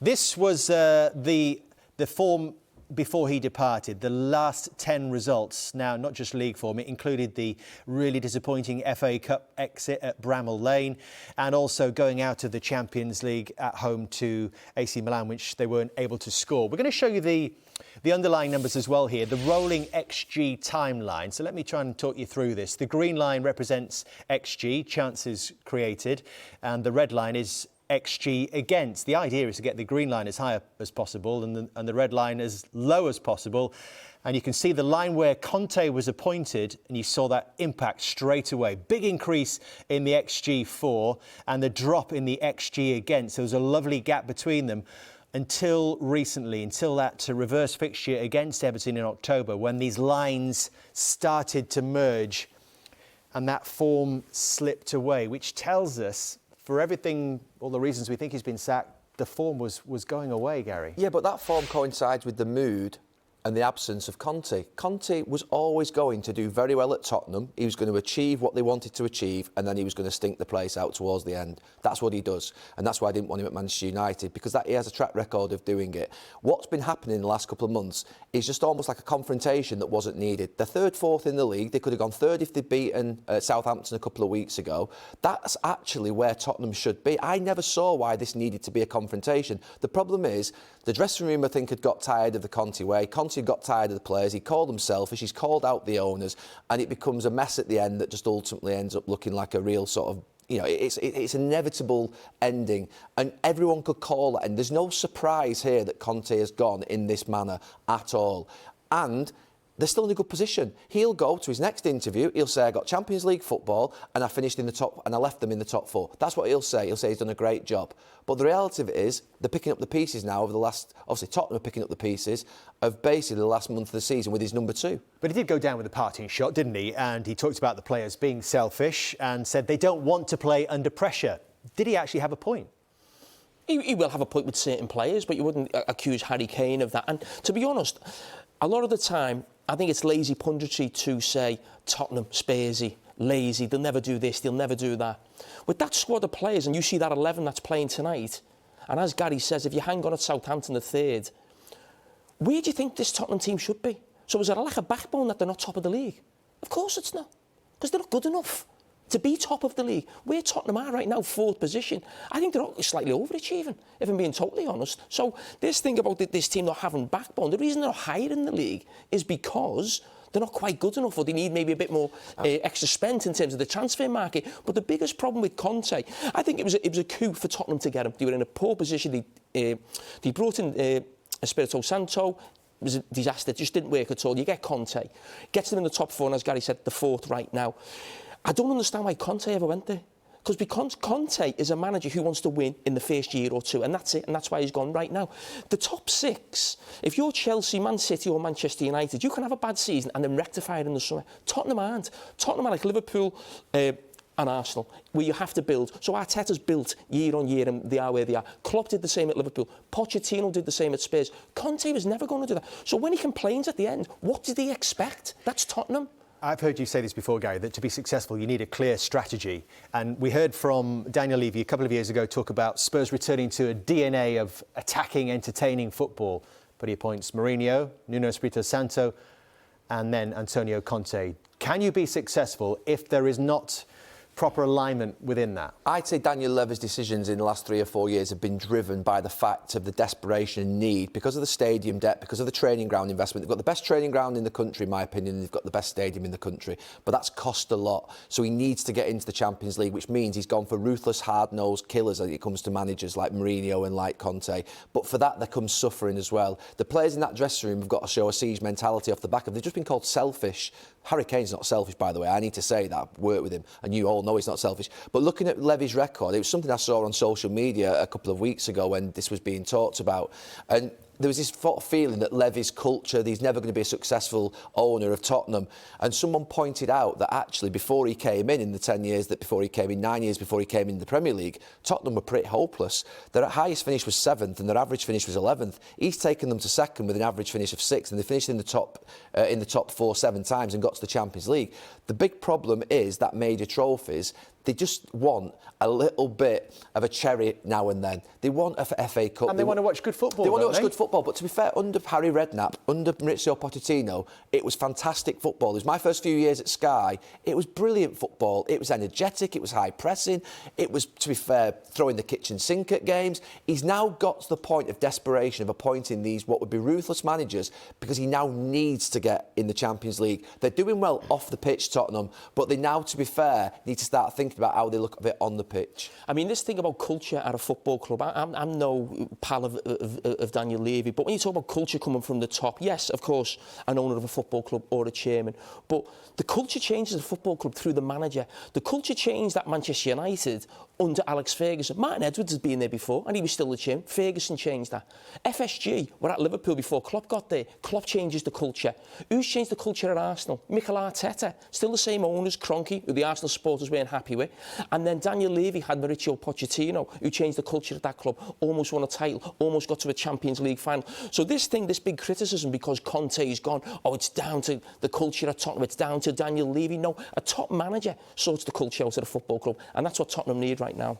This was the form before he departed, the last 10 results. Now, not just league form, it included the really disappointing FA Cup exit at Bramall Lane and also going out of the Champions League at home to AC Milan, which they weren't able to score. We're going to show you the underlying numbers as well here, the rolling XG timeline. So let me try and talk you through this. The green line represents XG, chances created, and the red line is XG against. The idea is to get the green line as high as possible and the red line as low as possible. And you can see the line where Conte was appointed, and you saw that impact straight away. Big increase in the XG4 and the drop in the XG against. There was a lovely gap between them until recently, until that reverse fixture against Everton in October, when these lines started to merge and that form slipped away, which tells us, for everything, all the reasons we think he's been sacked, the form was going away, Gary. Yeah, but that form coincides with the mood and the absence of Conte. Conte was always going to do very well at Tottenham. He was going to achieve what they wanted to achieve, and then he was going to stink the place out towards the end. That's what he does, and that's why I didn't want him at Manchester United, because he has a track record of doing it. What's been happening in the last couple of months is just almost like a confrontation that wasn't needed. They're third, fourth in the league. They could have gone third if they'd beaten Southampton a couple of weeks ago. That's actually where Tottenham should be. I never saw why this needed to be a confrontation. The problem is, the dressing room, I think, had got tired of the Conte way. Conte got tired of the players. He called them selfish. He's called out the owners, and it becomes a mess at the end that just ultimately ends up looking like a real sort of, you know, it's an inevitable ending, and everyone could call it. And there's no surprise here that Conte has gone in this manner at all. And they're still in a good position. He'll go to his next interview, he'll say, I got Champions League football and I finished in the top, and I left them in the top 4. That's what he'll say. He'll say he's done a great job. But the reality of it is, they're picking up the pieces now over the last, obviously Tottenham are picking up the pieces of basically the last month of the season with his number 2. But he did go down with a parting shot, didn't he? And he talked about the players being selfish and said they don't want to play under pressure. Did he actually have a point? He will have a point with certain players, but you wouldn't accuse Harry Kane of that. And to be honest, a lot of the time, I think it's lazy punditry to say Tottenham, Spursy, lazy, they'll never do this, they'll never do that. With that squad of players, and you see that 11 that's playing tonight, and as Gary says, if you hang on at Southampton the third, where do you think this Tottenham team should be? So is there a lack of backbone that they're not top of the league? Of course it's not, because they're not good enough to be top of the league. Where Tottenham are right now, 4th position, I think they're slightly overachieving, if I'm being totally honest. So this thing about this team not having backbone, the reason they're not higher in the league is because they're not quite good enough, or they need maybe a bit more extra spent in terms of the transfer market. But the biggest problem with Conte, I think it was a coup for Tottenham to get him. They were in a poor position. They brought in Espirito Santo. It was a disaster. It just didn't work at all. You get Conte, gets them in the top 4, and as Gary said, the 4th right now. I don't understand why Conte ever went there. Because Conte is a manager who wants to win in the first year or 2, and that's it, and that's why he's gone right now. The top 6, if you're Chelsea, Man City or Manchester United, you can have a bad season and then rectify it in the summer. Tottenham aren't. Tottenham are like Liverpool and Arsenal, where you have to build. So Arteta's built year on year, and they are where they are. Klopp did the same at Liverpool. Pochettino did the same at Spurs. Conte was never going to do that. So when he complains at the end, what did he expect? That's Tottenham. I've heard you say this before, Gary, that to be successful, you need a clear strategy. And we heard from Daniel Levy a couple of years ago talk about Spurs returning to a DNA of attacking, entertaining football. But he appoints Mourinho, Nuno Espirito Santo, and then Antonio Conte. Can you be successful if there is not proper alignment within that? I'd say Daniel Levy's decisions in the last 3 or 4 years have been driven by the fact of the desperation and need, because of the stadium debt, because of the training ground investment. They've got the best training ground in the country, in my opinion, and they've got the best stadium in the country. But that's cost a lot. So he needs to get into the Champions League, which means he's gone for ruthless, hard-nosed killers when it comes to managers like Mourinho and like Conte. But for that, there comes suffering as well. The players in that dressing room have got to show a siege mentality off the back of. They've just been called selfish. Harry Kane's not selfish, by the way. I need to say that. I've worked with him, and you all know he's not selfish. But looking at Levy's record, it was something I saw on social media a couple of weeks ago when this was being talked about. And there was this sort of feeling that Levy's culture, he's never going to be a successful owner of Tottenham. And someone pointed out that actually before he came in the 10 years that before he came in, 9 years before he came in the Premier League, Tottenham were pretty hopeless. Their highest finish was 7th and their average finish was 11th. He's taken them to 2nd with an average finish of 6th, and they finished in the top 4 7 times and got to the Champions League. The big problem is that major trophies, They just want a little bit of a cherry now and then. They want a FA Cup. And they want to watch good football, They want to watch don't they? good football. But to be fair, under Harry Redknapp, under Maurizio Pochettino, it was fantastic football. It was my first few years at Sky. It was brilliant football. It was energetic. It was high pressing. It was, to be fair, throwing the kitchen sink at games. He's now got to the point of desperation of appointing these what would be ruthless managers because he now needs to get in the Champions League. They're doing well off the pitch, Tottenham, but they now, to be fair, need to start thinking about how they look at it on the pitch. I mean, this thing about culture at a football club, I'm no pal of Daniel Levy, but when you talk about culture coming from the top, yes, of course, an owner of a football club or a chairman, but the culture changes a football club through the manager. The culture changed at Manchester United under Alex Ferguson. Martin Edwards has been there before, and he was still the chairman. Ferguson changed that. FSG were at Liverpool before Klopp got there. Klopp changes the culture. Who's changed the culture at Arsenal? Mikel Arteta. Still the same owners, Kroenke, who the Arsenal supporters weren't happy with. And then Daniel Levy had Maurizio Pochettino, who changed the culture at that club, almost won a title, almost got to a Champions League final. So this big criticism because Conte is gone, oh, it's down to the culture at Tottenham, it's down to Daniel Levy. No, a top manager sorts the culture out of the football club, and that's what Tottenham need right now.